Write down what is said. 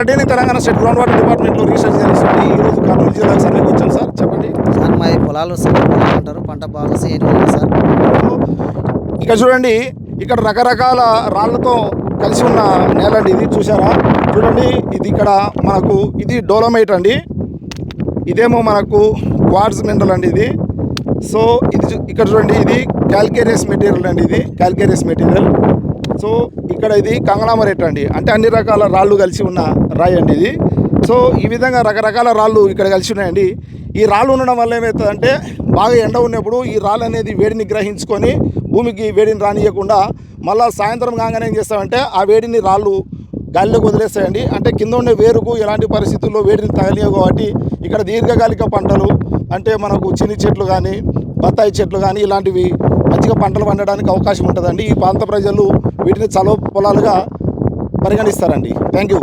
అంటే నేను Telangana state ground water డిపార్ట్మెంట్లో రీసెర్చ్ చేస్తుంది. ఈరోజు కర్నూలు జిల్లాకు సర్వేకి వచ్చాను సార్. చెప్పండి సార్ మా పొలాలు అంటారు, పంట బాగా సేటు ఉంది సార్. ఇక్కడ చూడండి, ఇక్కడ రకరకాల రాళ్లతో కలిసి ఉన్న నేల అండి ఇది. చూసారా, చూడండి, ఇది ఇక్కడ మనకు ఇది డోలోమైట్ అండి, ఇదేమో మనకు క్వార్ట్జ్ మినరల్ అండి ఇది. సో ఇది ఇక్కడ చూడండి, ఇది క్యాల్కేరియస్ మెటీరియల్ అండి, ఇది క్యాల్కేరియస్ మెటీరియల్. సో ఇక్కడ ఇది కంగళామరేట్ అండి, అంటే అన్ని రకాల రాళ్ళు కలిసి ఉన్న రాయి అండి ఇది. సో ఈ విధంగా రకరకాల రాళ్ళు ఇక్కడ కలిసి ఉన్నాయండి. ఈ రాళ్ళు ఉండడం వల్ల ఏమవుతుందంటే, బాగా ఎండ ఉన్నప్పుడు ఈ రాళ్ళు అనేది వేడిని గ్రహించుకొని భూమికి వేడిని రానియకుండా మళ్ళీ సాయంత్రం కాగానే ఏం చేస్తామంటే ఆ వేడిని రాళ్ళు గాలిలోకి వదిలేస్తాయండి. అంటే కింద ఉండే వేరుకు ఎలాంటి పరిస్థితుల్లో వేడిని తగలియవు కాబట్టి ఇక్కడ దీర్ఘకాలిక పంటలు అంటే మనకు చిన్ని చెట్లు కానీ బత్తాయి చెట్లు కానీ ఇలాంటివి మంచిగా పంటలు పండడానికి అవకాశం ఉంటుందండి. ఈ ప్రాంత ప్రజలు వీటిని చలువ పొలాలుగా పరిగణిస్తారండి. Thank you.